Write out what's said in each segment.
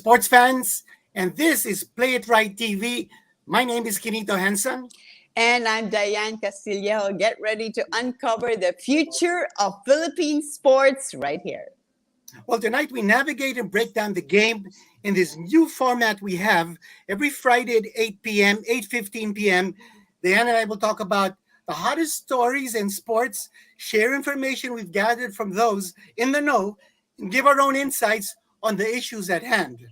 sports fans, and this is Play It Right TV. My name is Kinito Henson. And I'm Diane Castillejo. Get ready to uncover the future of Philippine sports right here. Well, tonight we navigate and break down the game in this new format we have every Friday at 8 p.m., 8:15 p.m. Diane and I will talk about the hottest stories in sports, share information we've gathered from those in the know, and give our own insights on the issues at hand.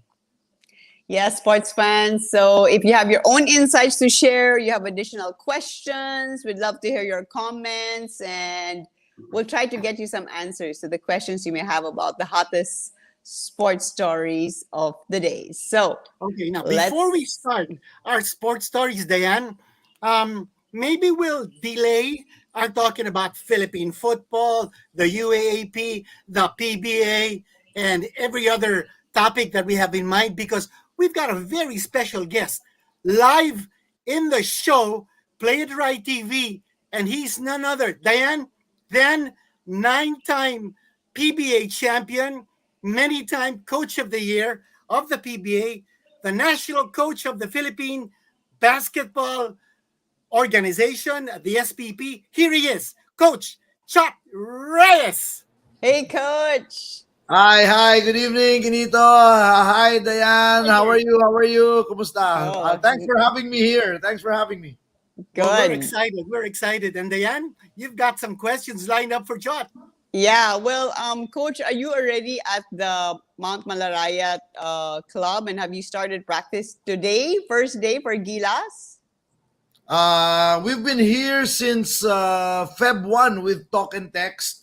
Yes, sports fans. So if you have your own insights to share, you have additional questions, we'd love to hear your comments, and we'll try to get you some answers to the questions you may have about the hottest sports stories of the day. So, okay, now before we start our sports stories, Diane, maybe we'll delay our talking about Philippine football, the UAAP, the PBA, and every other topic that we have in mind because we've got a very special guest live in the show, Play It Right TV, and he's none other, Diane, then 9-time PBA champion, many-time coach of the year of the PBA, the national coach of the Philippine Basketball Organization, the SPP. Here he is, Coach Chot Reyes. Hey, Coach. Hi, good evening, Kinito. Hi, Diane. How are you? Kumusta? Thanks for having me here. Thanks for having me. Good. Well, we're excited. And Diane, you've got some questions lined up for Chot. Yeah, well, Coach, are you already at the Mount Malarayat club, and have you started practice today, first day for Gilas? We've been here since Feb 1 with talk and text.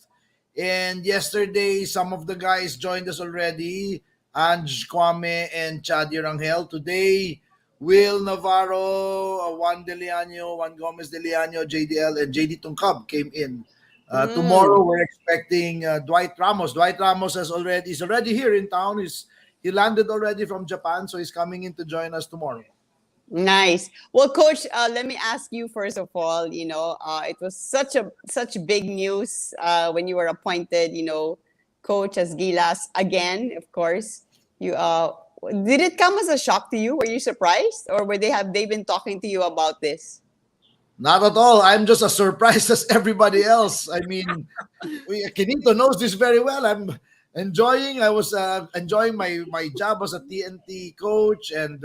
And yesterday, some of the guys joined us already. Ange Kwame and Chadi Rangel. Today, Will Navarro, Juan Deliano, Juan Gomez Deliano, JDL, and JD Tungkab came in. Tomorrow, we're expecting Dwight Ramos. Dwight Ramos is already here in town. He landed already from Japan, so he's coming in to join us tomorrow. Nice. Well, Coach, let me ask you first of all. It was such big news when you were appointed. Coach as Gilas again. Of course, you. Did it come as a shock to you? Were you surprised, or have they been talking to you about this? Not at all. I'm just as surprised as everybody else. I mean, Kinito knows this very well. I'm enjoying. I was enjoying my job as a TNT coach, and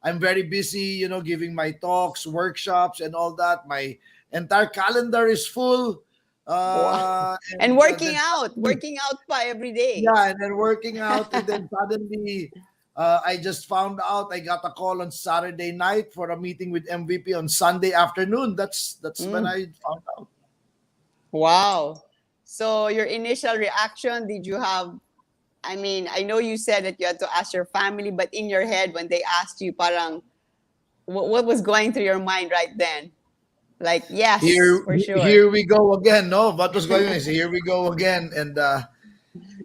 I'm very busy, giving my talks, workshops, and all that. My entire calendar is full. Wow. And working out by every day. Yeah, and then working out, and then suddenly I just found out I got a call on Saturday night for a meeting with MVP on Sunday afternoon. That's when I found out. Wow. So your initial reaction, did you have, I know you said that you had to ask your family, but in your head when they asked you, parang, what was going through your mind right then? Like, yes, for sure. Here we go again. No, what was going on is here we go again. And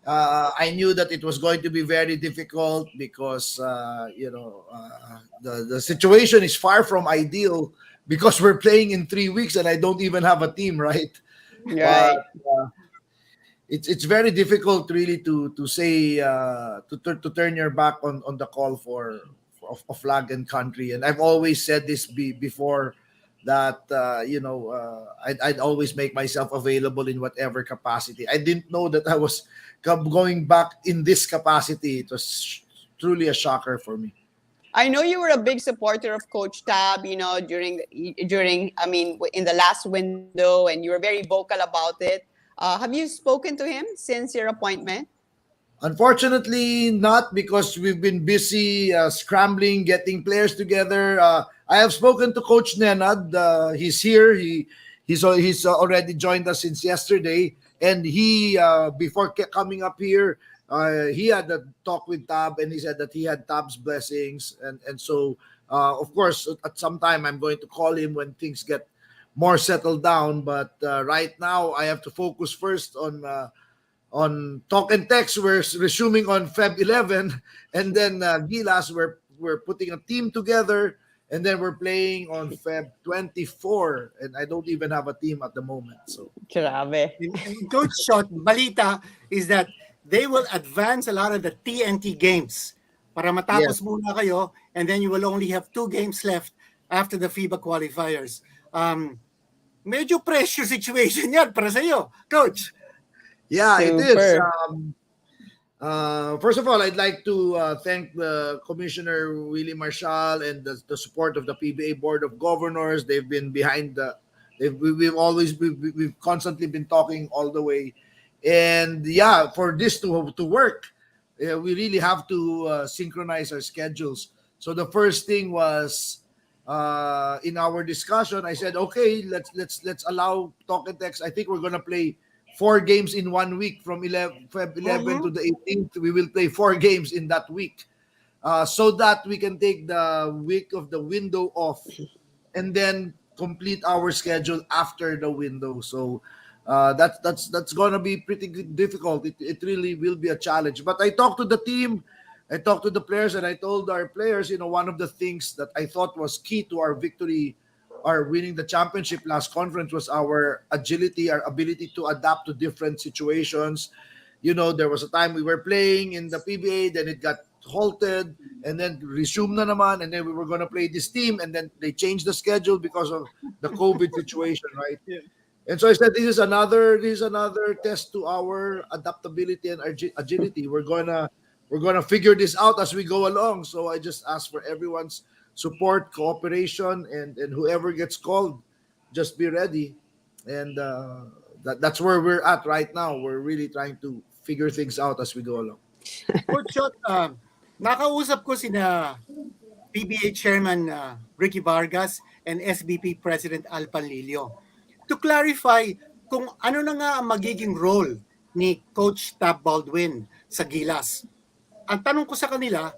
I knew that it was going to be very difficult because, the situation is far from ideal because we're playing in 3 weeks and I don't even have a team, right? Right. But, it's very difficult really to say to turn your back on the call for flag and country. And I've always said this before that I'd always make myself available in whatever capacity. I didn't know that I was going back in this capacity. It was truly a shocker for me. I know you were a big supporter of Coach Tab, during in the last window, and you were very vocal about it. Have you spoken to him since your appointment? Unfortunately, not, because we've been busy scrambling, getting players together. I have spoken to Coach Nenad. He's here. He's already joined us since yesterday, and he before coming up here, he had a talk with Tab, and he said that he had Tab's blessings, and so of course at some time I'm going to call him when things get more settled down. But right now I have to focus first on talk and text. We're resuming on Feb 11, and then Gilas, we're putting a team together, and then we're playing on Feb 24, and I don't even have a team at the moment. So, Grabe. Coach Chot, balita is that they will advance a lot of the TNT games para Yes. matapos muna kayo, and then you will only have 2 games left after the FIBA qualifiers. Medyo pressure situation yan para sa iyo, Coach. Yeah, it is. Super. First of all, I'd like to thank the Commissioner Willie Marshall and the support of the PBA Board of Governors. They've been behind the. We've constantly been talking all the way, and yeah, for this to work, we really have to synchronize our schedules. So the first thing was in our discussion, I said, okay, let's allow talk and text. I think we're gonna play 4 games in 1 week from 11, Feb 11 to Mhm. the 18th. We will play 4 games in that week, so that we can take the week of the window off and then complete our schedule after the window. So that's gonna be pretty difficult. It really will be a challenge. But I talked to the team, I talked to the players, and I told our players, one of the things that I thought was key to our victory, our winning the championship last conference, was our agility, our ability to adapt to different situations. There was a time we were playing in the PBA, then it got halted, and then resumed na naman, and then we were going to play this team, and then they changed the schedule because of the COVID situation, right? Yeah. And so I said, this is another test to our adaptability and agility. We're gonna figure this out as we go along. So I just ask for everyone's support, cooperation, and whoever gets called, just be ready. And that's where we're at right now. We're really trying to figure things out as we go along. Coach Shot, nakausap ko sina PBA Chairman Ricky Vargas and SBP President Al Panlilio to clarify kung ano na nga ang magiging role ni Coach Tab Baldwin sa Gilas. Ang tanong ko sa kanila,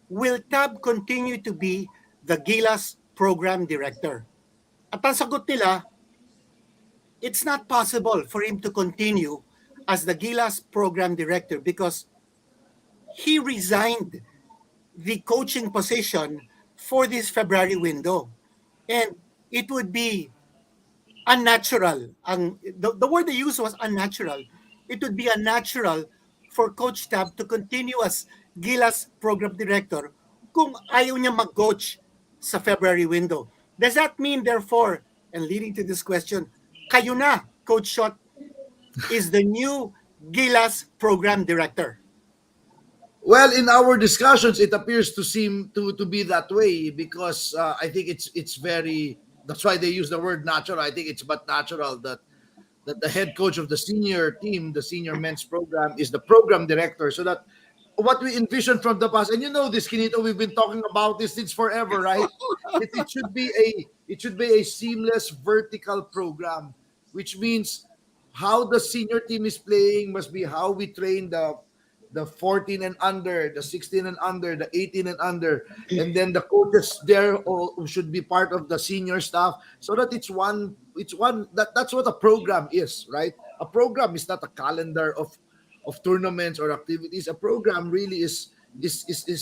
will Tab continue to be the Gilas Program Director? At ang sagot nila, it's not possible for him to continue as the Gilas Program Director because he resigned the coaching position for this February window. And it would be unnatural. The word they used was unnatural. It would be unnatural for Coach Tab to continue as Gilas program director kung ayaw niya mag-coach sa February window. Does that mean, therefore, and leading to this question, kayo na, Coach Shot, is the new Gilas program director? Well, in our discussions, it appears to seem to be that way because I think it's very. That's why they use the word natural. I think it's but natural that the head coach of the senior team, the senior men's program, is the program director. So that what we envisioned from the past, and this, Kinito, we've been talking about this since forever, right? It should be a seamless vertical program, which means how the senior team is playing must be how we train the 14 and under, the 16 and under, the 18 and under, and then the coaches there all should be part of the senior staff, so that that's what a program is, right? A program is not a calendar of tournaments or activities. A program really is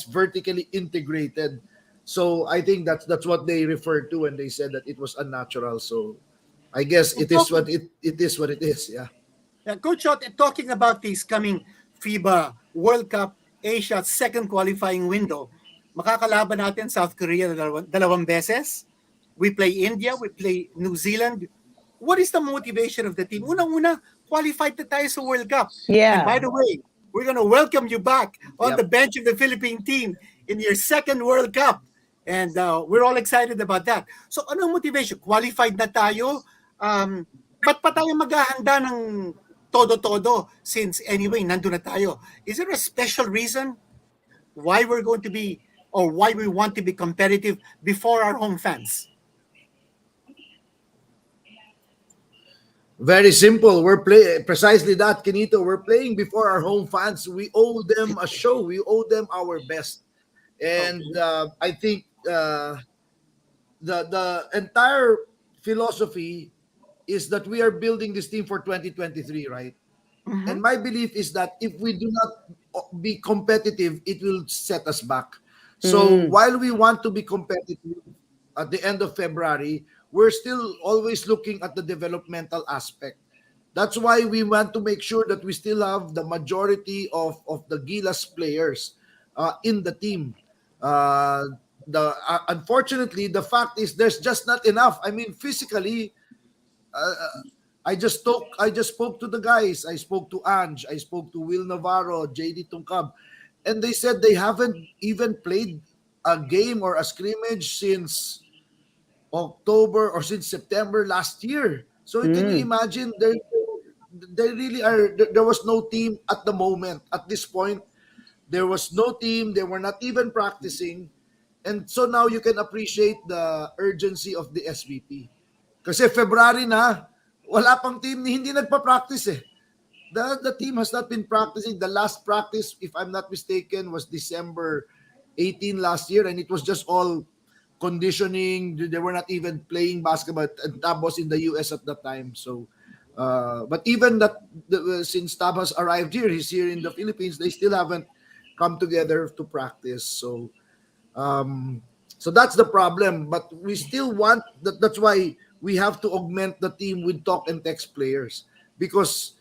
vertically integrated. So I think that's what they referred to when they said that it was unnatural. So I guess And it is what it is what it is. Yeah. Coach Shot, talking about this coming FIBA World Cup Asia second qualifying window, makakalaban natin South Korea dalawang beses. We play India, we play New Zealand. What is the motivation of the team? Unang-una, qualified na tayo sa World Cup. And by Yeah. the way, we're going to welcome you back on the Yep. bench of the Philippine team in your second World Cup. And we're all excited about that. So anong motivation? Qualified na tayo. Ba't pa tayo maghahanda ng todo-todo since anyway, nandun na tayo? Is there a special reason why we're going to be or why we want to be competitive before our home fans? Very simple. We're play precisely that, Kenito. We're playing before our home fans. We owe them a show. We owe them our best. And Okay. I think the entire philosophy is that we are building this team for 2023, right? And Mhm. my belief is that if we do not be competitive, it will set us back. So Mm. while we want to be competitive at the end of February, we're still always looking at the developmental aspect. That's why we want to make sure that we still have the majority of the Gilas players. in the team. The Unfortunately, the fact is there's just not enough. I mean, physically, I just spoke to the guys. I spoke to Ange. I spoke to Will Navarro, JD Tungkab, and they said they haven't even played a game or a scrimmage since October or since September last year. So can you Mm. imagine? They really are. There was no team at the moment. At this point, there was no team. They were not even practicing. And so now you can appreciate the urgency of the SVP. Kasi February na, wala pang team ni hindi nagpa-practice eh. The team has not been practicing. The last practice, if I'm not mistaken, was December 18 last year, and it was just all conditioning. They were not even playing basketball. And Tab was in the US at that time. So, but even that, since Tab has arrived here, he's here in the Philippines, they still haven't come together to practice. Um, so that's the problem. But we still want that. That's why we have to augment the team with talk and text players, because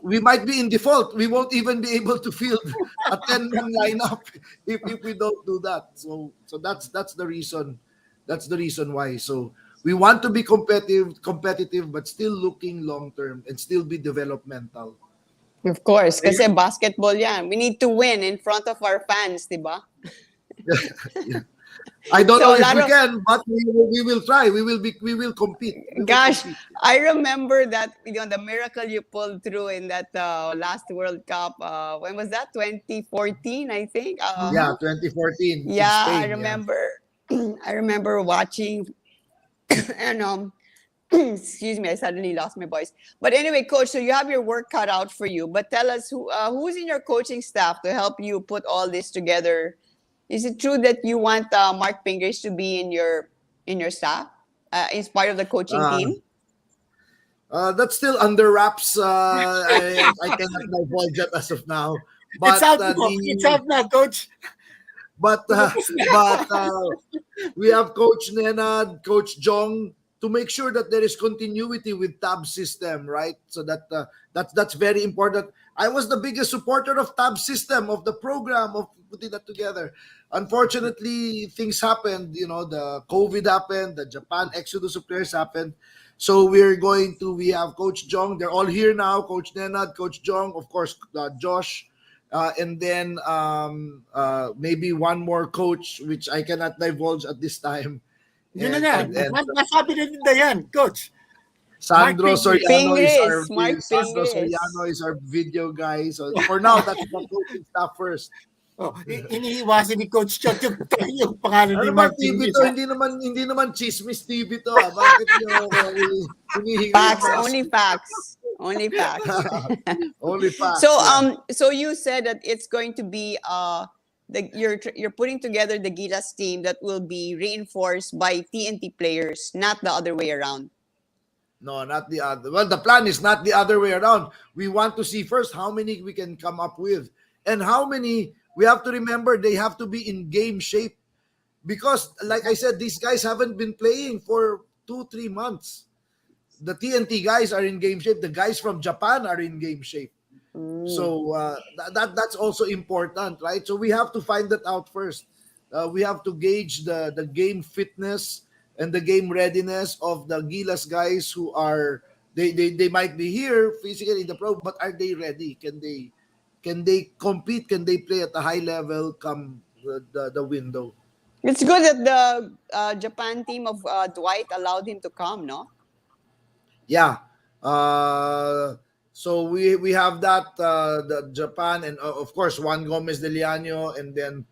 we might be in default. We won't even be able to field a 10-man lineup if we don't do that. So that's the reason. That's the reason why. So we want to be competitive, but still looking long term and still be developmental. Of course, kasi basketball yan. We need to win in front of our fans, di ba? Yeah. I don't So, know if we Laro, can, but we will try. We will compete. We will gosh, compete. I remember that, the miracle you pulled through in that last World Cup. When was that? 2014, I think. Yeah, 2014 in Yeah, I Spain. Yeah. remember. I remember watching, and excuse me, I suddenly lost my voice. But anyway, coach, so you have your work cut out for you. But tell us who's in your coaching staff to help you put all this together. Is it true that you want Mark Fingers to be in your staff, as part of the coaching Uh, team? that's still under wraps. I cannot divulge that as of now. It's But out now. It's out now, coach. but uh, but we have Coach Nenad, Coach Jong, to make sure that there is continuity with Tab system, right? So that's very important. I was the biggest supporter of Tab system, of the program, of putting that together. Unfortunately, things happened. You know, the COVID happened, the Japan exodus of players happened. So we have Coach Jong. They're all here now. Coach Nenad, Coach Jong, of course, Josh. And then maybe one more coach, which I cannot divulge at this time. Yun na nga. And Nasabi na din yan, coach. Mark Sandro Fingers. Soriano Mark Sandro Fingers. Soriano is our video guy. So for now, that's the coaching staff first. Oh, iniiwasan ni Coach Chot yung pangalan ni Ano ba Mark TV Fingers. to? Hindi naman chismis TV to. Bakit niyo hinihingi Facts, yung mga- only facts. Only facts. Only facts. So yeah. so you said that it's going to be you're putting together the Gilas team that will be reinforced by TNT players, not the other way around. No, not the other. Well, the plan is not the other way around. We want to see first how many we can come up with, and how many we have to remember they have to be in game shape, because, like I said, these guys haven't been playing for 2-3 months. The TNT guys are in game shape. The guys from Japan are in game shape. So that's also important, right? So we have to find that out first. We have to gauge the game fitness and the game readiness of the Gilas guys who are they might be here physically in the pro, but are they ready? Can they compete? Can they play at a high level come the window? It's good that the Japan team of Dwight allowed him to come, no? Yeah. So we have that the Japan, and of course Juan Gomez de Liano, and then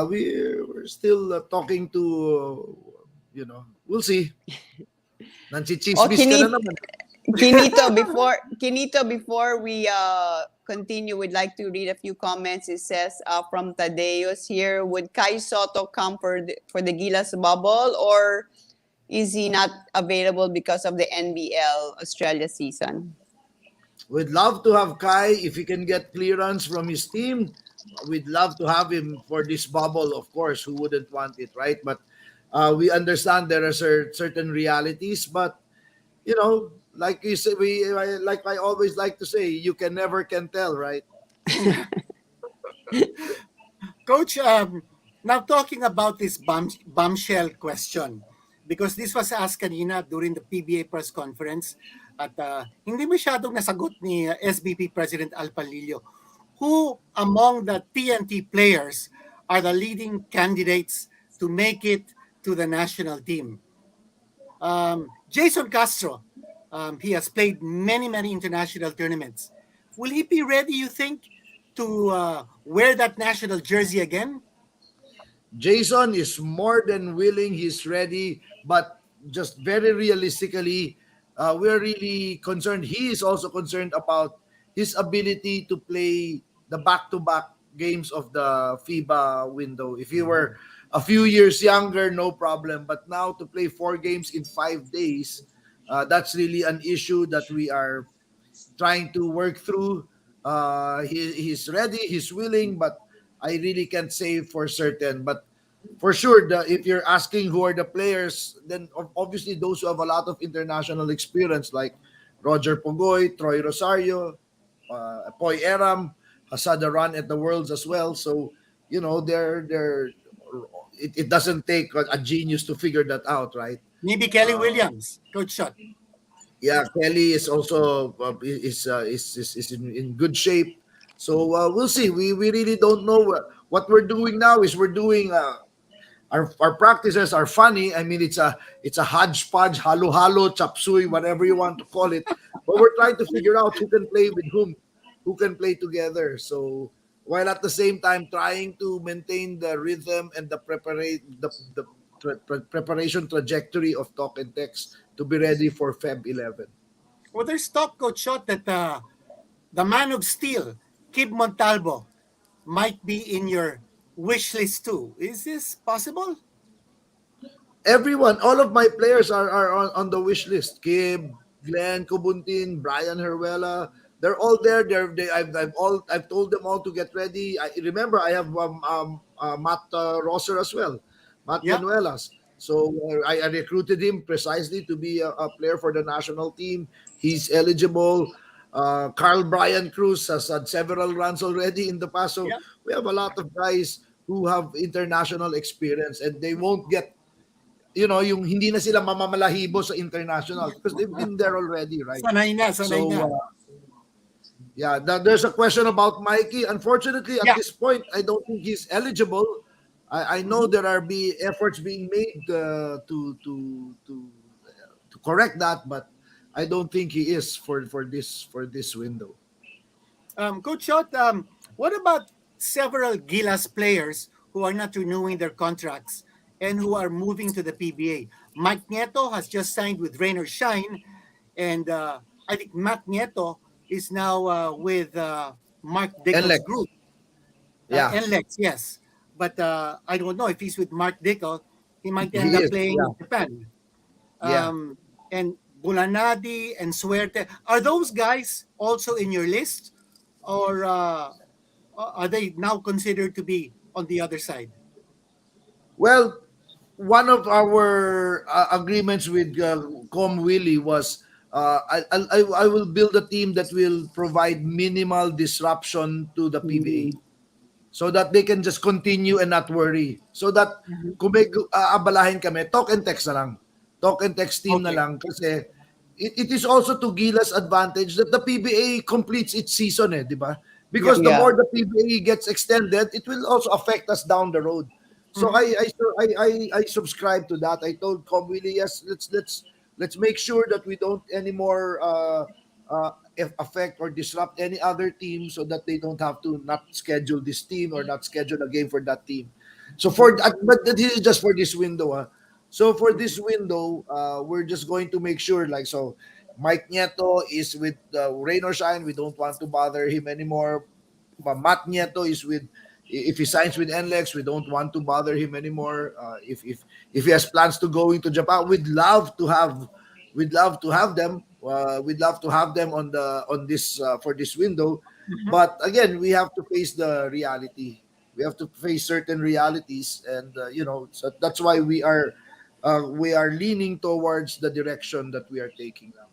we're still talking to we'll see. Oh, Nanchichismis ka na naman. Kinito, before we continue, we'd like to read a few comments. It says from Tadeus here, would Kai Sotto come for the Gilas bubble, or is he not available because of the NBL Australia season? We'd love to have Kai if he can get clearance from his team. We'd love to have him for this bubble, of course. Who wouldn't want it, right? But we understand there are certain realities, but like you say, like I always like to say, you can never can tell, right? Coach, now talking about this bombshell question, because this was asked kanina during the PBA press conference at hindi masyadong nasagot ni SBP President Al Palillo. Who among the TNT players are the leading candidates to make it to the national team? Jason Castro, he has played many, many international tournaments. Will he be ready, you think, to wear that national jersey again? Jason is more than willing. He's ready, but just very realistically, we're really concerned. He is also concerned about his ability to play the back-to-back games of the FIBA window. If he were a few years younger, no problem. But now to play 4 games in 5 days, that's really an issue that we are trying to work through. He's ready, he's willing, but I really can't say for certain. But for sure, if you're asking who are the players, then obviously those who have a lot of international experience, like Roger Pogoy, Troy Rosario, Poy Eram, has had a run at the Worlds as well. So they're it doesn't take a genius to figure that out, right? Maybe Kelly Uh, Williams, Coach Shot. yeah, Kelly is also is in good shape. So we'll see. We really don't know what we're doing now. Is we're doing our practices are funny. I mean, it's a hodgepodge, halo halo, chapsui, whatever you want to call it. But we're trying to figure out who can play with who can play together. So while at the same time trying to maintain the rhythm and the preparation trajectory of talk and text to be ready for Feb 11. Well, there's talk, Coach Shot, that the man of steel, Kib Montalvo, might be in your wish list too. Is this possible? Everyone, all of my players are on the wish list. Kib, Glenn Kubuntin, Brian Herwela, they're all there. I've told them all to get ready. I remember I have Matt Rosser as well, Matt Yeah, Venuelas. So I recruited him precisely to be a player for the national team. He's eligible. Carl Brian Cruz has had several runs already in the past. So yeah. we have a lot of guys who have international experience, and they won't get yung hindi na sila mamamalahibo sa international because they've been there already, right? Sanay na, sanay So, na. yeah, there's a question about Mikey. Unfortunately, at Yeah. this point, I don't think he's eligible. I know Mhm. there are efforts being made to correct that, but I don't think he is for this window. Coach Shot, what about several Gilas players who are not renewing their contracts and who are moving to the PBA? Mike Nieto has just signed with Rain or Shine, and I think Matt Nieto is now with Mark Dickel's Enlex, group, yeah, NLEX, yes. But I don't know if he's with Mark Dickel, he might he end up is, playing yeah, in Japan. yeah. And Bulanadi and Suerte, are those guys also in your list? Or are they now considered to be on the other side? Well, one of our agreements with Com Willie was I will build a team that will provide minimal disruption to the PBA Mhm. so that they can just continue and not worry. So that kung may abalahin kami, talk and text na lang. Talk and text team na Okay. lang kasi it is also to Gilas' advantage that the PBA completes its season, di ba? Yeah. Because the Yeah. more the PBA gets extended, it will also affect us down the road. So Mhm. I subscribe to that. I told Comwilly, yes, let's make sure that we don't anymore affect or disrupt any other team so that they don't have to not schedule this team or not schedule a game for that team. So but this is just for this window. So for this window, we're just going to make sure Mike Nieto is with Rain or Shine. We don't want to bother him anymore. Matt Nieto is with if he signs with NLEX, we don't want to bother him anymore. If he has plans to go into Japan, we'd love to have them. We'd love to have them on this for this window. Mhm. But again, we have to face the reality. We have to face certain realities, and so that's why we are leaning towards the direction that we are taking now.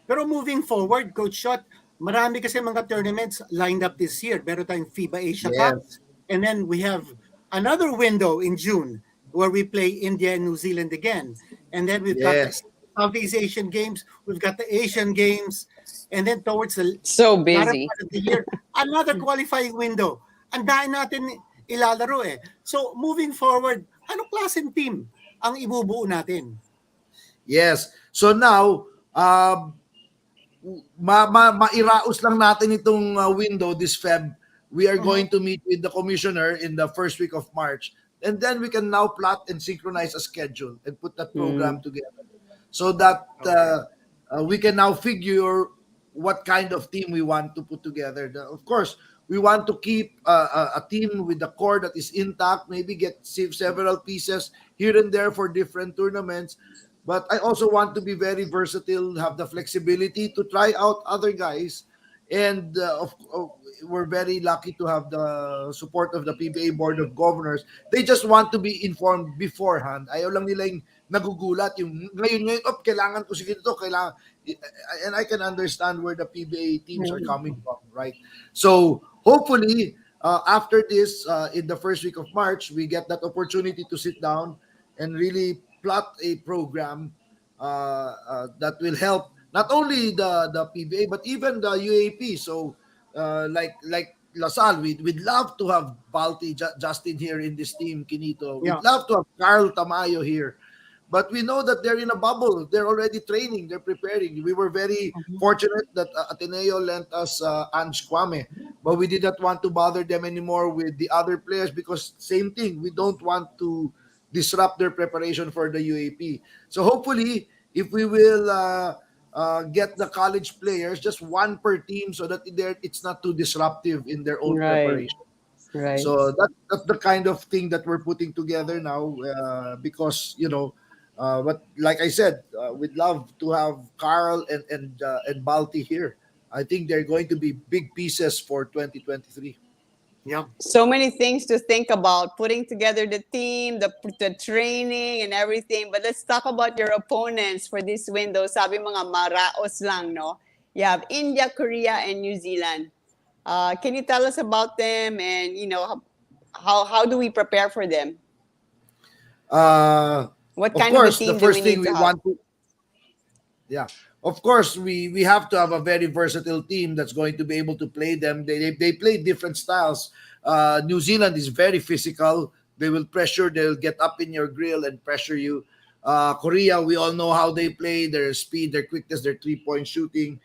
Pero moving forward, Coach Shot, marami kasi mga tournaments lined up this year. Meron tayong FIBA Asia Cup, Yes. and then we have another window in June where we play India and New Zealand again. And then we've got the Yes. Southeast Asian Games, we've got the Asian Games, and then towards the So latter busy. part of the year, another qualifying window. Ang dahil natin ilalaro eh. So, moving forward, anong klaseng team ang ibubuo natin? Yes. So now, mairaos lang natin itong window this Feb. We are Mhm. going to meet with the commissioner in the first week of March. And then we can now plot and synchronize a schedule and put that Mm, program together so that Okay. we can now figure what kind of team we want to put together. Of course, we want to keep a team with the core that is intact, maybe get several pieces here and there for different tournaments. But I also want to be very versatile, have the flexibility to try out other guys. And we're very lucky to have the support of the PBA Board of Governors. They just want to be informed beforehand. Ayaw lang nila yung nagugulat. Yung ngayon, kailangan ko sige ito, kailangan. And I can understand where the PBA teams are mm, coming from, right? So hopefully, after this, in the first week of March, we get that opportunity to sit down and really plot a program that will help not only the PBA but even the UAP. So, like Lasal, we'd love to have Balti Justin here in this team. Kinito, Yeah. we'd love to have Carl Tamayo here. But we know that they're in a bubble. They're already training. They're preparing. We were very Mhm. fortunate that Ateneo lent us Ange Kwame, but we did not want to bother them anymore with the other players because same thing. We don't want to disrupt their preparation for the UAP. So hopefully, if we will get the college players, just one per team, so that it's not too disruptive in their own right, preparation. right. So that's the kind of thing that we're putting together now, because but like I said, we'd love to have Carl and Balti here. I think they're going to be big pieces for 2023. Yeah. So many things to think about, putting together the team, the training and everything. But let's talk about your opponents for this window. Sabi mga maraos lang, no? You have India, Korea, and New Zealand. Can you tell us about them and, how do we prepare for them? Uh, What of kind of a course, the team do we first thing need we to have? want to Yeah. Of course, we have to have a very versatile team that's going to be able to play them. They play different styles. New Zealand is very physical. They will pressure. They'll get up in your grill and pressure you. Korea, we all know how they play. Their speed, their quickness, their 3-point shooting.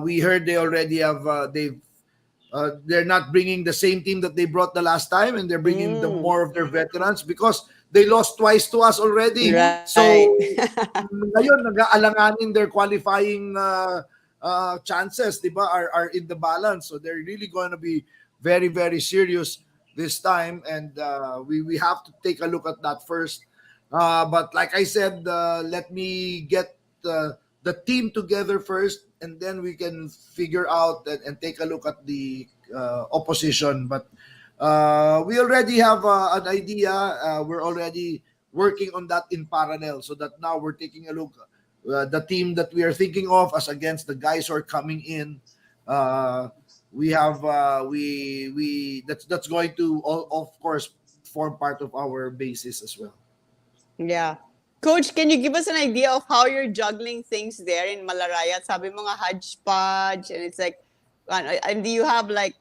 We heard they already have. They're not bringing the same team that they brought the last time, and they're bringing the Mm, more of their veterans because they lost twice to us already. Mhm. right. So ngayon nag-aalanganin their qualifying chances, 'di ba, are in the balance. So they're really going to be very very serious this time, and we have to take a look at that first. But like I said, let me get the team together first, and then we can figure out and take a look at the opposition. But we already have an idea. We're already working on that in parallel, so that now we're taking a look the team that we are thinking of as against the guys who are coming in. Uh, we have we that's going to of course form part of our basis as well. Yeah. Coach, can you give us an idea of how you're juggling things there in Malaraya? Sabi mo nga hodgepodge, and it's like, and do you have like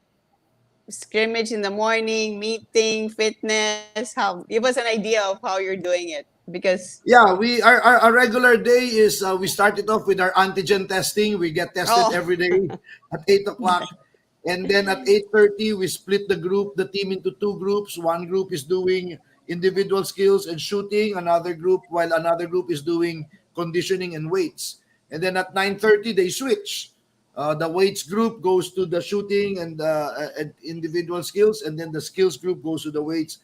scrimmage in the morning, meeting, fitness? How give us an idea of how you're doing it because Yeah, we our regular day is we started off with our antigen testing. We get tested oh every day at 8 o'clock, and then at 8:30 we split the team into two groups. One group is doing individual skills and shooting. While another group is doing conditioning and weights. And then at 9:30 they switch. The weights group goes to the shooting and individual skills, and then the skills group goes to the weights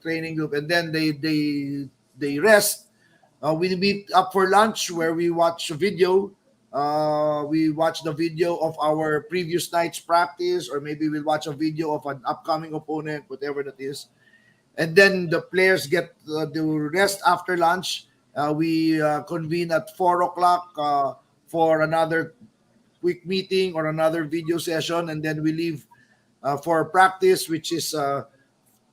training group, and then they rest. We meet up for lunch where we watch a video. We watch the video of our previous night's practice, or maybe we'll watch a video of an upcoming opponent, whatever that is. And then the players get the rest after lunch. We convene at 4 o'clock for another quick meeting or another video session, and then we leave for practice, which is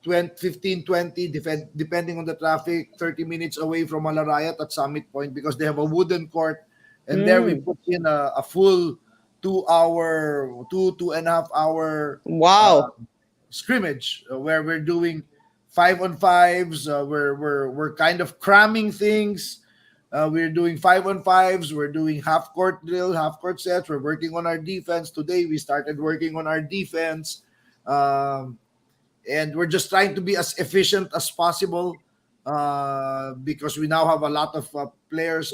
20, 15, 20, depending on the traffic, 30 minutes away from Malarayat at Summit Point, because they have a wooden court. And there we Mm. put in a full 2 hour, 2.5 hour Wow. scrimmage, where we're doing 5-on-5s. We're kind of cramming things. We're doing 5-on-5s. We're doing half court drill, half court sets. We're working on our defense. Today we started working on our defense. And we're just trying to be as efficient as possible, because we now have a lot of players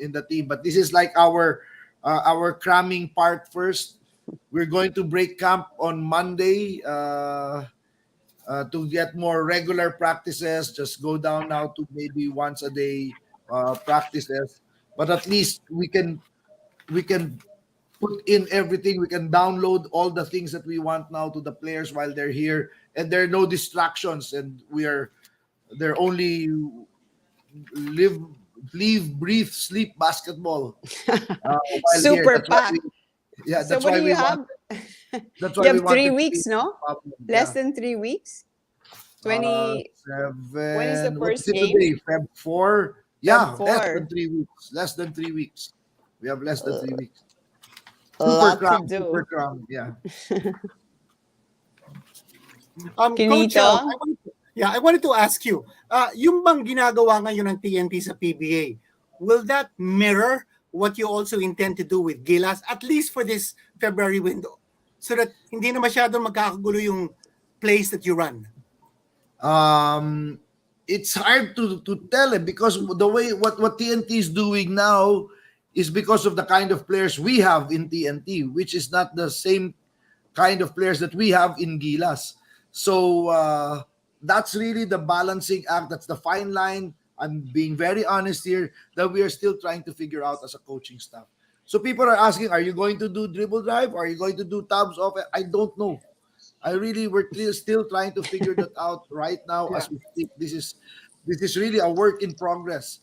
in the team. But this is like our cramming part first. We're going to break camp on Monday to get more regular practices. Just go down now to maybe once a day practices. But at least we can put in everything. We can download all the things that we want now to the players while they're here, and there are no distractions. And they're only live, leave, breathe, sleep basketball while here. Super packed. Yeah, So that's what why do we you want. have? That's You why we have three wanted to be weeks, no? Less yeah. than 3 weeks. 20. When is the What is first it game? today? Feb 4. Feb Yeah, less than 4. 3 weeks. Less than 3 weeks. We have less than 3 weeks. A lot to Super do. cram. Yeah. Coach, Kinito? I wanted to ask you, yung bang ginagawa ngayon ng TNT sa PBA, will that mirror what you also intend to do with Gilas, at least for this February window, so that hindi na masyadong magkakagulo yung plays that you run? It's hard to tell it, because the way what TNT is doing now is because of the kind of players we have in TNT, which is not the same kind of players that we have in Gilas. So that's really the balancing act. That's the fine line. I'm being very honest here, that we are still trying to figure out as a coaching staff. So people are asking, are you going to do dribble drive? Are you going to do tabs off? I don't know. We're still trying to figure that out right now Yeah. as we speak. This is really a work in progress.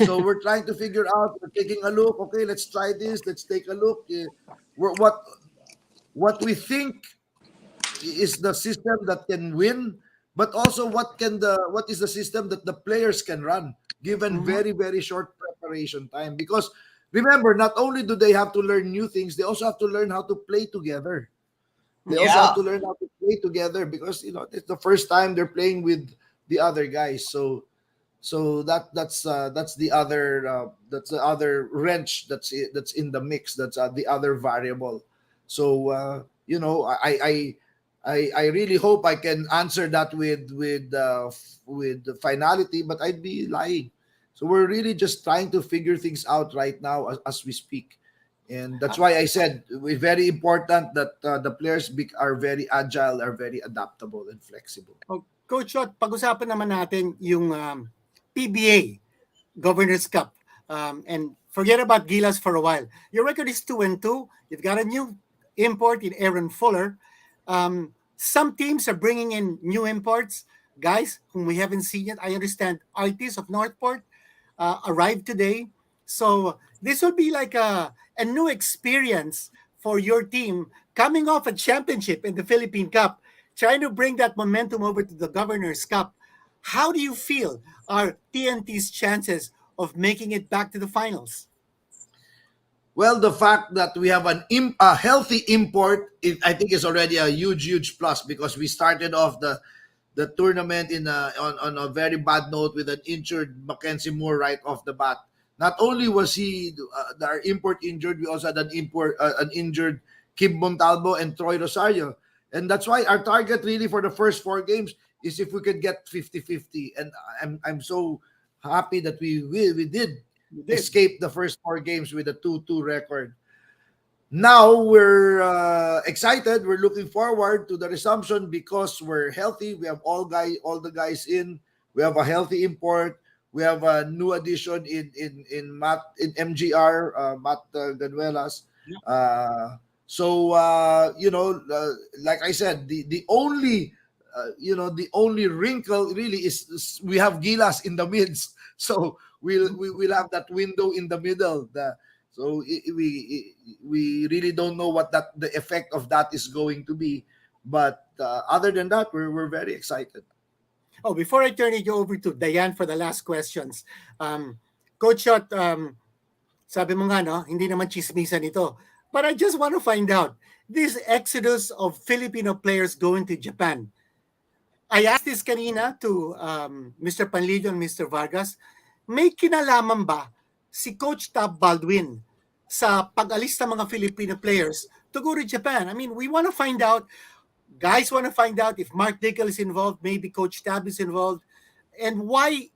So we're trying to figure out. We're taking a look. Okay, let's try this. Let's take a look. What we think is the system that can win, but also what is the system that the players can run, given Mhm. very, very short preparation time. Because remember, not only do they have to learn new things, they also have to learn how to play together. They also have Yeah. to learn how to play together, because it's the first time they're playing with the other guys. So that's the other wrench that's in the mix. That's the other variable. So I really hope I can answer that with finality, but I'd be lying. So we're really just trying to figure things out right now as we speak. And that's why I said it's very important that the players are very agile, are very adaptable and flexible. Coach Chot, pag-usapan naman natin yung PBA Governors Cup. And forget about Gilas for a while. Your record is 2-2. You've got a new import in Aaron Fuller. Some teams are bringing in new imports, guys whom we haven't seen yet. I understand Artis of Northport arrived today. So this will be like a new experience for your team coming off a championship in the Philippine Cup, trying to bring that momentum over to the Governor's Cup. How do you feel are TNT's chances of making it back to the finals? Well, the fact that we have a healthy import, I think, is already a huge plus, because we started off the tournament on a very bad note with an injured Mackenzie Moore right off the bat. Not only was our import injured, we also had an injured Kim Montalvo and Troy Rosario. And that's why our target really for the first 4 games is if we could get 50-50. And I'm so happy that we did You did. escape the first 4 games with a 2-2 record. Now we're excited. We're looking forward to the resumption because we're healthy. We have all the guys in. We have a healthy import. We have a new addition in MGR, Matt Ganuelas. Like I said, the only wrinkle really is we have Gilas in the midst. So we'll have that window in the middle. So we really don't know what that the effect of that is going to be. But other than that, we're very excited. Oh, before I turn it over to Diane for the last questions, Coach Shot, sabi mo nga, no, hindi naman chismisan ito. But I just want to find out, this exodus of Filipino players going to Japan, I asked this kanina to Mr. Panlido and Mr. Vargas, may kinalaman ba si Coach Tab Baldwin sa pag-alis ng mga Filipino players to go to Japan? I mean, we want to find out, guys want to find out if Mark Dickel is involved, maybe Coach Tab is involved, and why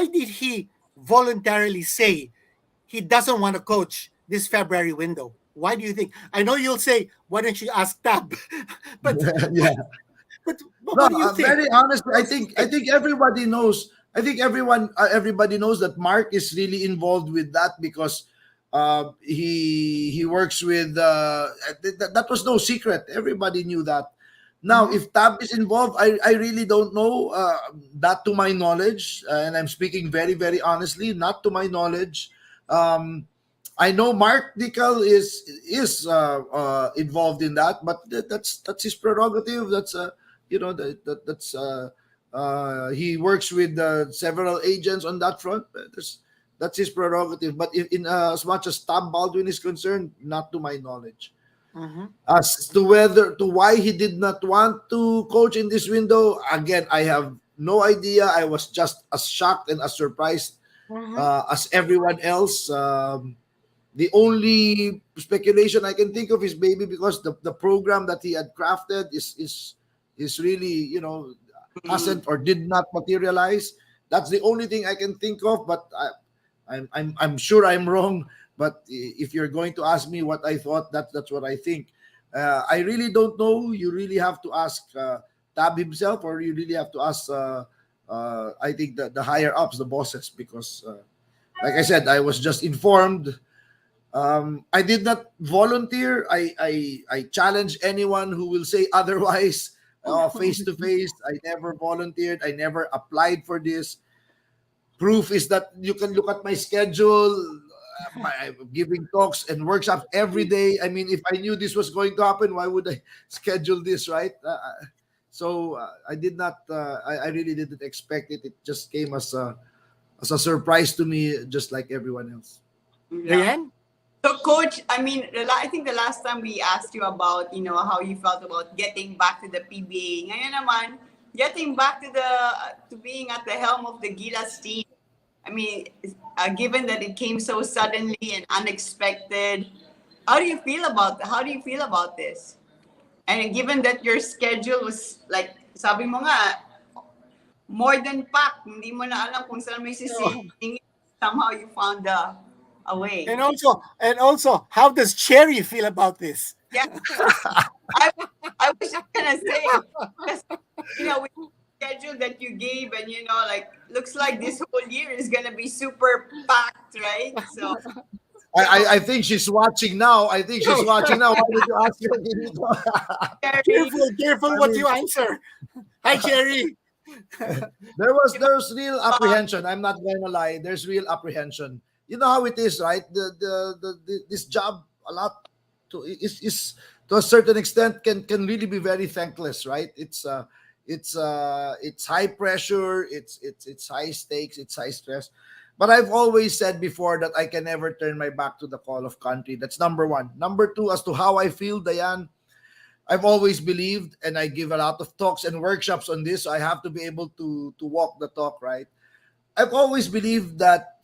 did he voluntarily say he doesn't want to coach this February window? Why do you think? I know you'll say, why don't you ask Tab? but Yeah. but No, what do you think? very honestly, I think everybody knows. I think everybody knows that Mark is really involved with that because he works with that was no secret. Everybody knew that. Now, Mhm. if Tab is involved, I really don't know. Not to my knowledge, and I'm speaking very very honestly. Not to my knowledge. Um, I know Mark Dickel is involved in that, but that's his prerogative. That's that's he works with several agents on that front. That's his prerogative. But in as much as Tab Baldwin is concerned, not to my knowledge. Mhm. As to why he did not want to coach in this window, again, I have no idea. I was just as shocked and as surprised Mhm. as everyone else. The only speculation I can think of is maybe because the program that he had crafted is really hasn't or did not materialize. That's the only thing I can think of. But I'm sure I'm wrong. But if you're going to ask me what I thought, that's what I think. I really don't know. You really have to ask Tab himself, or you really have to ask. I think the higher ups, the bosses, because like I said, I was just informed. I did not volunteer. I challenge anyone who will say otherwise face to face. I never volunteered. I never applied for this. Proof is that you can look at my schedule. I'm giving talks and workshops every day. I mean, if I knew this was going to happen, why would I schedule this, right? I did not. I really didn't expect it. It just came as a surprise to me, just like everyone else. Yeah. Diane? So, Coach, I mean, I think the last time we asked you about, how you felt about getting back to the PBA. Ngayon naman, getting back to being at the helm of the Gilas team. I mean, given that it came so suddenly and unexpected, how do you feel about this? And given that your schedule was like, sabi mo nga, more than packed, hindi mo na alam kung saan may sisingin. Somehow you found a way. And also, how does Cherry feel about this? Yeah, I, I was just gonna say, because, with the schedule that you gave, and like, looks like this whole year is gonna be super packed, right? So, I think she's watching now. I think she's watching now. Why did you ask her? Cherry, Careful I what mean, you answer. Hi, Cherry. there's real apprehension. I'm not going to lie. There's real apprehension. You know how it is, right? This job a lot is to a certain extent can really be very thankless, right? It's high pressure. It's high stakes. It's high stress. But I've always said before that I can never turn my back to the call of country. That's number one. Number two, as to how I feel, Diane, I've always believed, and I give a lot of talks and workshops on this. So I have to be able to walk the talk, right? I've always believed that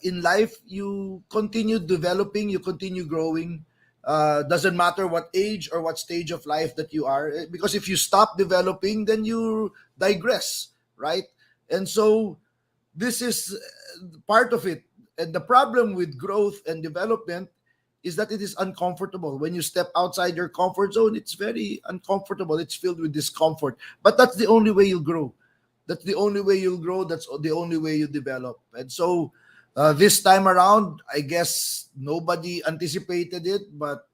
in life you continue developing, you continue growing. Doesn't matter what age or what stage of life that you are, because if you stop developing, then you digress, right? And so this is part of it. And the problem with growth and development is that it is uncomfortable. When you step outside your comfort zone, it's very uncomfortable. It's filled with discomfort. But that's the only way you'll grow. That's the only way you'll grow. That's the only way you develop. And so this time around, I guess nobody anticipated it, but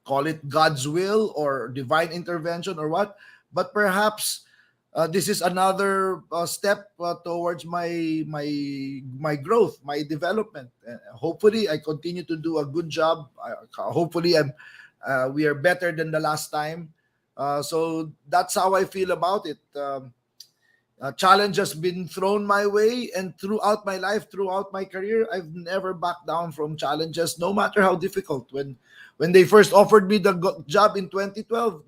call it God's will or divine intervention or what. But perhaps this is another step towards my growth, my development. Hopefully, I continue to do a good job. Hopefully, we are better than the last time. So that's how I feel about it. A challenge has been thrown my way, and throughout my life, throughout my career, I've never backed down from challenges, no matter how difficult. When they first offered me the job in 2012,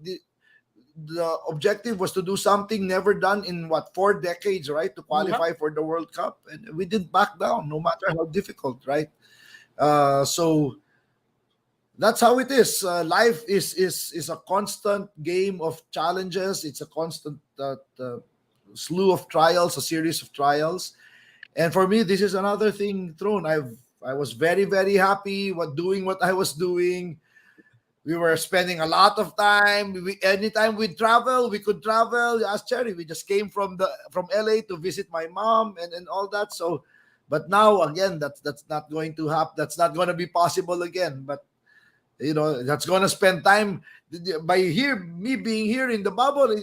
the objective was to do something never done in 4 decades, right? To Yep. qualify for the World Cup, and we didn't back down, no matter how difficult, right? So that's how it is. Life is a constant game of challenges. It's a constant slew of trials, a series of trials. And for me, this is another thing thrown. I was very, very happy doing what I was doing. We were spending a lot of time. Anytime we travel, we could travel. Ask Cherry. We just came from LA to visit my mom and all that. So, but now again, that's not going to happen. That's not going to be possible again. But that's going to spend time me being here in the bubble.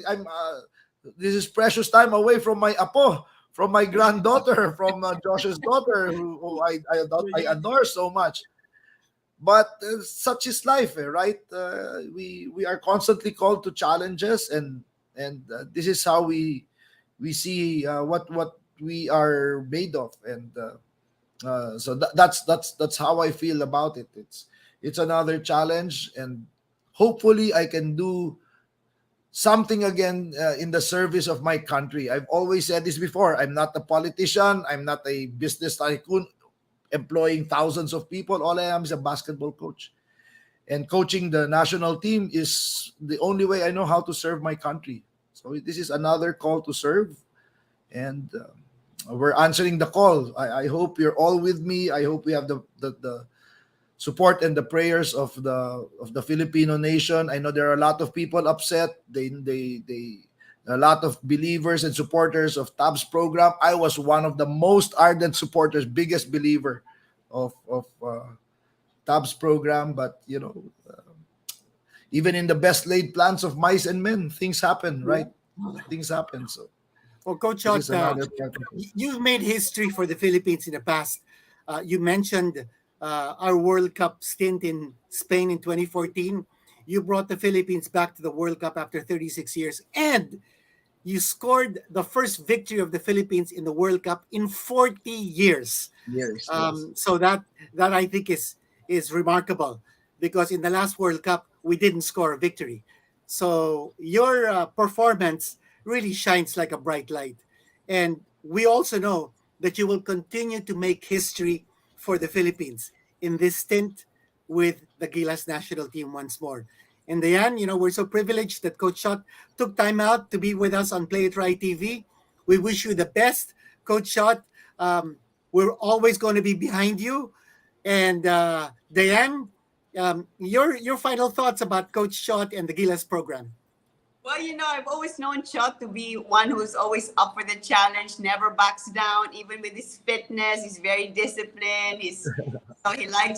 This is precious time away from my apo, from my granddaughter, from Josh's daughter, who I adore so much. But such is life, right? We are constantly called to challenges, and this is how we see what we are made of, and so that's how I feel about it. It's another challenge, and hopefully I can do something again in the service of my country. I've always said this before. I'm not a politician. I'm not a business tycoon employing thousands of people. All I am is a basketball coach. And coaching the national team is the only way I know how to serve my country. So this is another call to serve. And we're answering the call. I hope you're all with me. I hope we have the support and the prayers of the Filipino nation. I know there are a lot of people upset. They a lot of believers and supporters of Tab's program. I was one of the most ardent supporters, biggest believer of Tab's program. But even in the best laid plans of mice and men, things happen, right? Things happen. So Well, Coach this Chot, is another part of it. you've made history for the Philippines in the past. You mentioned our World Cup stint in Spain in 2014. You brought the Philippines back to the World Cup after 36 years, and you scored the first victory of the Philippines in the World Cup in 40 years. Yes, So that I think is remarkable, because in the last World Cup we didn't score a victory. So your performance really shines like a bright light, and we also know that you will continue to make history for the Philippines in this stint with the Gilas national team once more. And Diane, we're so privileged that Coach Shot took time out to be with us on PlayitRight TV. We wish you the best, Coach Shot. We're always going to be behind you. And Diane, your final thoughts about Coach Shot and the Gilas program. Well, I've always known Chot to be one who's always up for the challenge, never backs down, even with his fitness. He's very disciplined. So I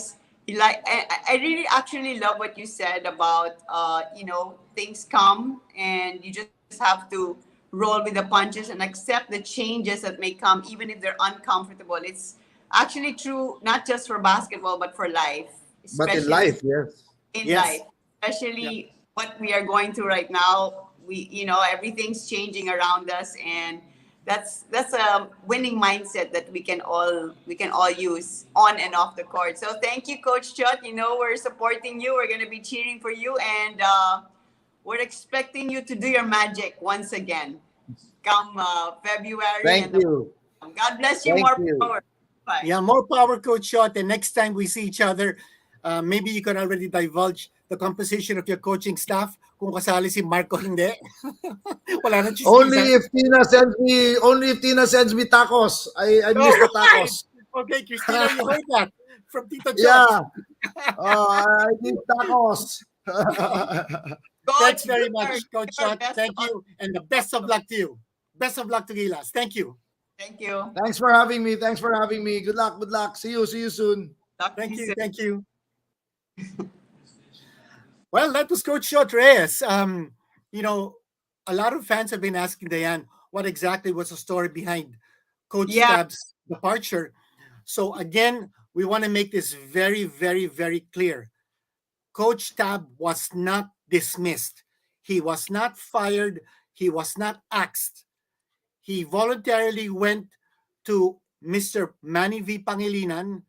really actually love what you said about, things come and you just have to roll with the punches and accept the changes that may come, even if they're uncomfortable. It's actually true, not just for basketball, but for life, but in especially life, yes. in Yes. life, especially what we are going through right now. Everything's changing around us, and that's a winning mindset that we can all use on and off the court. So thank you, Coach Chot. We're supporting you. We're going to be cheering for you, and we're expecting you to do your magic once again come February. Thank you. God bless you. Thank More you. power. Bye. Yeah, more power, Coach Shot. And next time we see each other, maybe you can already divulge the composition of your coaching staff. Kung kasali si Marco, hindi. Wala na Only chismisan. if Tina sends me tacos. I miss the tacos. Okay, Christina, you heard that from Tito Chot. Yeah. I need tacos. Thanks Coach, very good much, work. Coach Shot. Best Thank of you. And the best of luck to you. Best of luck to Gilas. Thank you. Thank you. Thanks for having me. Thanks for having me. Good luck. Good luck. See you soon. Talk to Thank you you. soon. Thank you. Well, that was Coach Chot Reyes. You know, a lot of fans have been asking Diane what exactly was the story behind Coach Yeah. Tab's departure. So again, we want to make this very, very, very clear. Coach Tab was not dismissed. He was not fired. He was not axed. He voluntarily went to Mr. Manny V. Pangilinan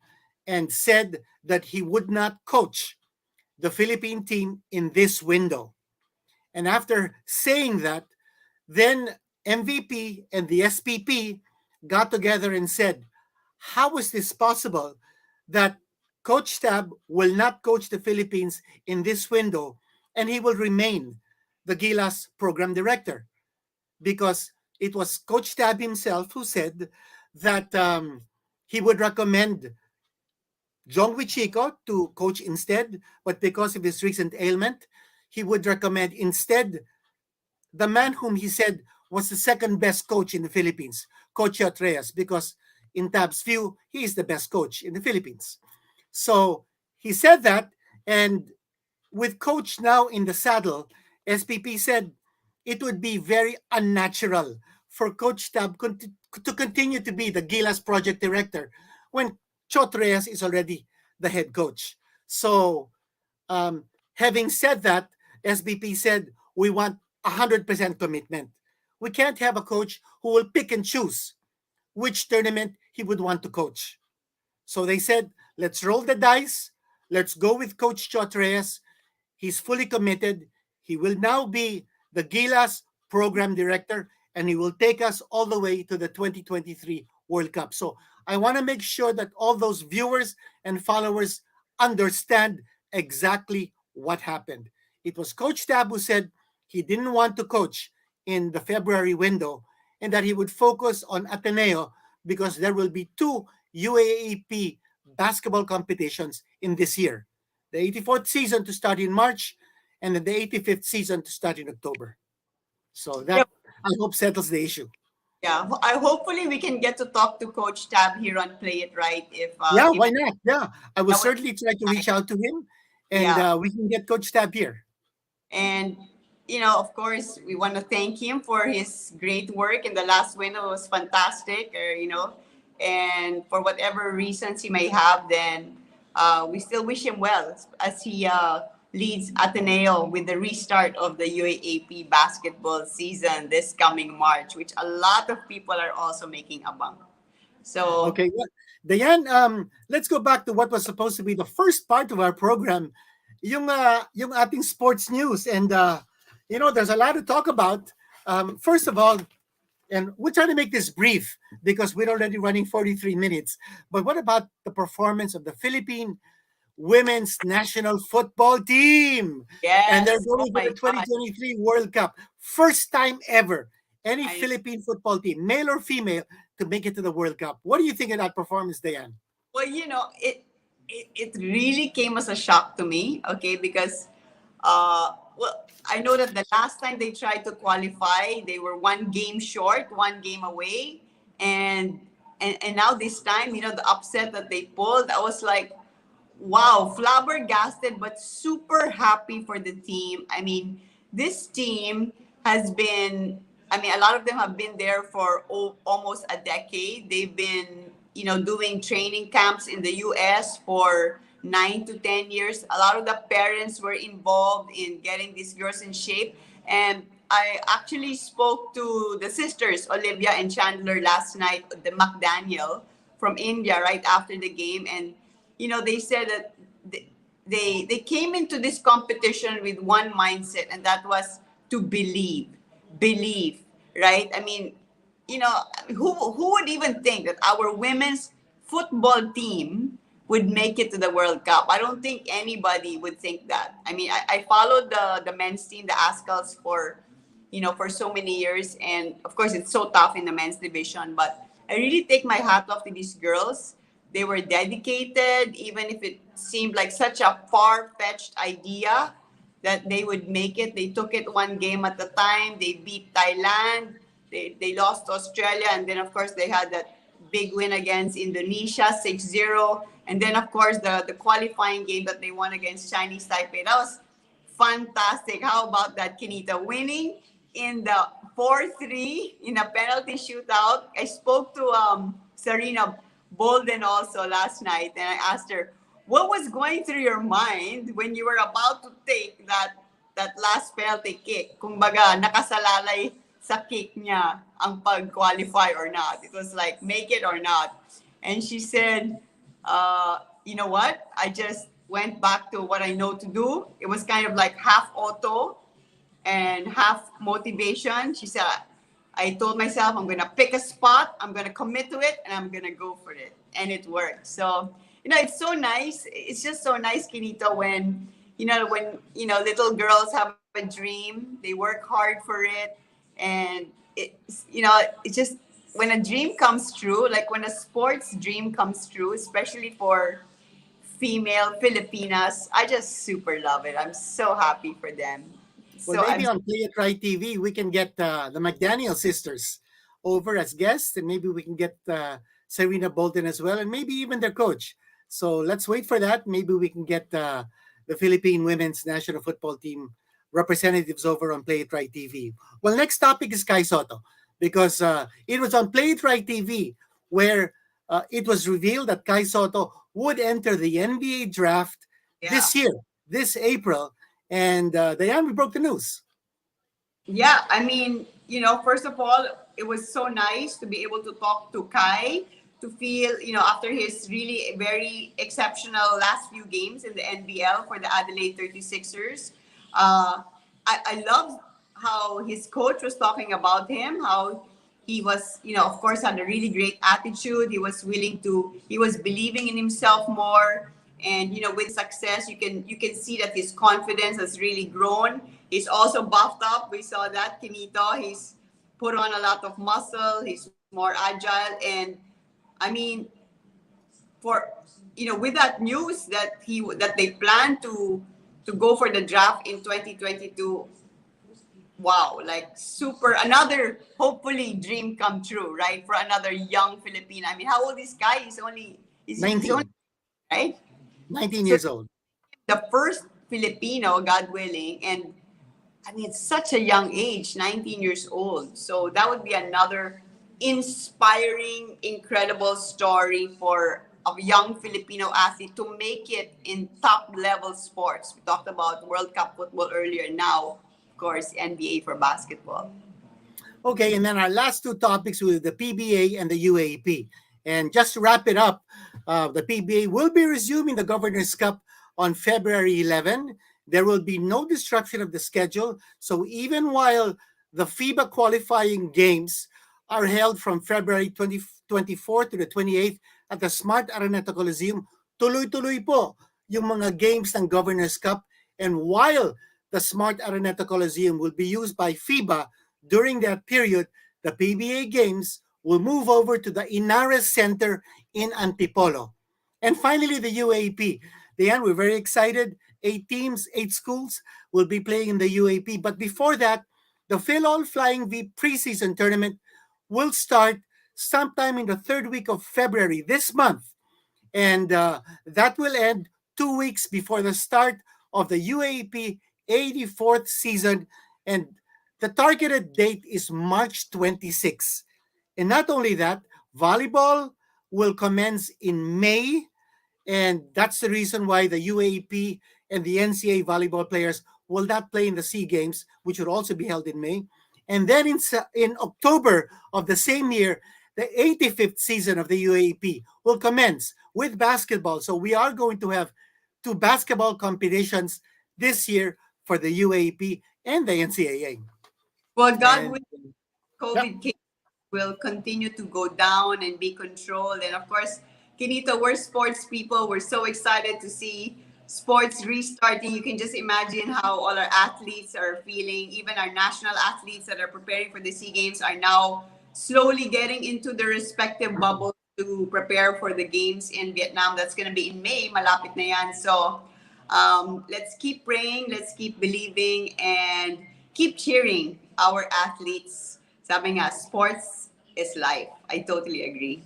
and said that he would not coach the Philippine team in this window. And after saying that, then MVP and the SPP got together and said, how is this possible that Coach Tab will not coach the Philippines in this window and he will remain the Gilas program director? Because it was Coach Tab himself who said that he would recommend John Wichiko to coach instead, but because of his recent ailment, he would recommend instead the man whom he said was the second best coach in the Philippines, Coach Chot Reyes, because in Tab's view, he is the best coach in the Philippines. So he said that, and with Coach now in the saddle, SPP said it would be very unnatural for Coach Tab to continue to be the Gilas project director when Chot Reyes is already the head coach. So, having said that, SBP said we want 100% commitment. We can't have a coach who will pick and choose which tournament he would want to coach. So they said, let's roll the dice. Let's go with Coach Chot Reyes. He's fully committed. He will now be the Gilas program director, and he will take us all the way to the 2023 World Cup. So I want to make sure that all those viewers and followers understand exactly what happened. It was Coach Tab who said he didn't want to coach in the February window and that he would focus on Ateneo because there will be two UAAP basketball competitions in this year. The 84th season to start in March and then the 85th season to start in October. So Yeah. that, I hope, settles the issue. Yeah. I hopefully we can get to talk to Coach Tab here on Play It Right Yeah, if why not? Yeah, I will that would certainly try to reach out to him and yeah. we can get Coach Tab here. And of course, we want to thank him for his great work in the last window. It was fantastic, and for whatever reasons he may have, then we still wish him well as he leads Ateneo with the restart of the UAAP basketball season this coming March, which a lot of people are also making abang. So, Okay, well, Diane, let's go back to what was supposed to be the first part of our program, yung ating sports news. And, there's a lot to talk about. First of all, and we're trying to make this brief because we're already running 43 minutes. But what about the performance of the Philippine women's national football team? And they're yes, oh going to my the God. 2023 World Cup. First time ever, any I Philippine football team, male or female, to make it to the World Cup. What do you think of that performance, Diane? Well, it really came as a shock to me, okay, because well, I know that the last time they tried to qualify, they were one game short, one game away, and and now this time, the upset that they pulled, I was like, wow, flabbergasted, but super happy for the team. I mean, this team has been, I mean, a lot of them have been there for almost a decade. They've been, doing training camps in the US for 9 to 10 years. A lot of the parents were involved in getting these girls in shape. And I actually spoke to the sisters, Olivia and Chandler, last night, the McDaniel from India, right after the game. And they said that they came into this competition with one mindset, and that was to believe, right? I mean, who would even think that our women's football team would make it to the World Cup? I don't think anybody would think that. I mean, I followed the men's team, the Ascals, for so many years, and of course it's so tough in the men's division, but I really take my hat off to these girls. They were dedicated, even if it seemed like such a far-fetched idea that they would make it. They took it one game at a time. They beat Thailand. They lost to Australia. And then, of course, they had that big win against Indonesia, 6-0. And then, of course, the qualifying game that they won against Chinese Taipei. That was fantastic. How about that, Kinita? Winning in the 4-3 in a penalty shootout. I spoke to Serena Baldwin also last night, and I asked her, what was going through your mind when you were about to take that last penalty kick? Kung baga, nakasalalay sa kick niya ang pag-qualify or not. It was like, make it or not. And she said, you know what? I just went back to what I know to do. It was kind of like half auto and half motivation. She said, I told myself I'm gonna pick a spot, I'm gonna commit to it, and I'm gonna go for it. And it worked. So, it's so nice. It's just so nice, Kinito, when little girls have a dream, they work hard for it, and it's just when a dream comes true, like when a sports dream comes true, especially for female Filipinas, I just super love it. I'm so happy for them. Well, So maybe I'm on PlayitRight TV, we can get the McDaniel sisters over as guests, and maybe we can get Serena Bolton as well, and maybe even their coach. So let's wait for that. Maybe we can get the Philippine women's national football team representatives over on PlayitRight TV. Well, next topic is Kai Sotto, because it was on PlayitRight TV where it was revealed that Kai Sotto would enter the NBA draft yeah. this year, this April. And Diane, we broke the news. Yeah, I mean, first of all, it was so nice to be able to talk to Kai, to feel, after his really very exceptional last few games in the NBL for the Adelaide 36ers. I love how his coach was talking about him, how he was, of course, had a really great attitude. He was believing in himself more. And with success, you can see that his confidence has really grown. He's also buffed up. We saw that, Kinito. He's put on a lot of muscle. He's more agile. And I mean, for with that news that they plan to go for the draft in 2022, wow, like super, another hopefully dream come true, right? For another young Filipino. I mean, how old is Kai? He's 19, only, right? 19 So years old. the first Filipino, God willing, and I mean, it's such a young age, 19 years old. So that would be another inspiring, incredible story for a young Filipino athlete to make it in top level sports. We talked about World Cup football earlier. Now, of course, NBA for basketball. Okay, and then our last two topics with the PBA and the UAP. And just to wrap it up, the PBA will be resuming the Governor's Cup on February 11. There will be no disruption of the schedule. So even while the FIBA qualifying games are held from February 24 to the 28th at the Smart Araneta Coliseum, tuloy-tuloy po yung mga games ng Governor's Cup. And while the Smart Araneta Coliseum will be used by FIBA during that period, the PBA games will move over to the Inares Center in Antipolo. And finally, the UAP. Diane, we're very excited. 8 teams, 8 schools will be playing in the UAP. But before that, the Phil-All Flying V preseason tournament will start sometime in the third week of February this month. And that will end 2 weeks before the start of the UAP 84th season. And the targeted date is March 26. And not only that, volleyball will commence in May. And that's the reason why the UAP and the NCAA volleyball players will not play in the SEA Games, which would also be held in May. And then in October of the same year, the 85th season of the UAP will commence with basketball. So we are going to have 2 basketball competitions this year for the UAP and the NCAA. Well, God And, willing, COVID cases will continue to go down and be controlled. And of course, Kinito, we're sports people. We're so excited to see sports restarting. You can just imagine how all our athletes are feeling. Even our national athletes that are preparing for the SEA Games are now slowly getting into their respective bubbles to prepare for the games in Vietnam. That's going to be in May. Malapit na yan. So let's keep praying. Let's keep believing and keep cheering our athletes. Sabi nga, sports is life. I totally agree.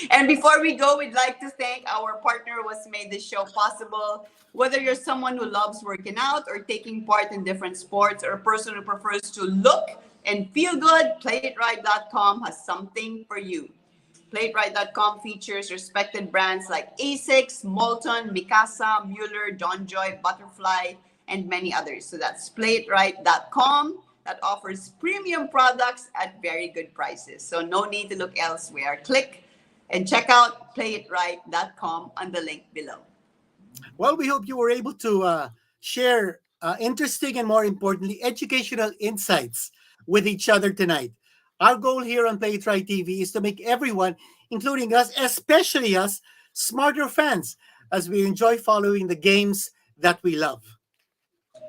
And before we go, we'd like to thank our partner who has made this show possible. Whether you're someone who loves working out or taking part in different sports, or a person who prefers to look and feel good, PlayitRight.com has something for you. PlayitRight.com features respected brands like Asics, Molton, Mikasa, Mueller, John Joy, Butterfly, and many others. So that's PlayitRight.com that offers premium products at very good prices. So no need to look elsewhere. Click and check out PlayitRight.com on the link below. Well, we hope you were able to share interesting and, more importantly, educational insights with each other tonight. Our goal here on PlayitRight TV is to make everyone, including us, especially us, smarter fans as we enjoy following the games that we love.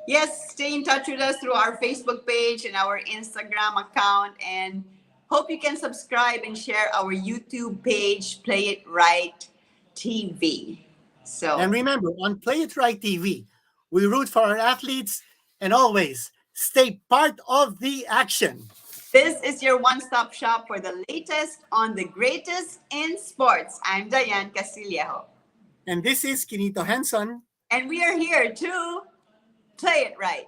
Yes, stay in touch with us through our Facebook page and our Instagram account, and hope you can subscribe and share our YouTube page, Play It Right TV. And remember, on PlayitRight TV, we root for our athletes and always stay part of the action. This is your one-stop shop for the latest on the greatest in sports. I'm Diane Casillejo. And this is Kinito Henson. And we are here to play it right.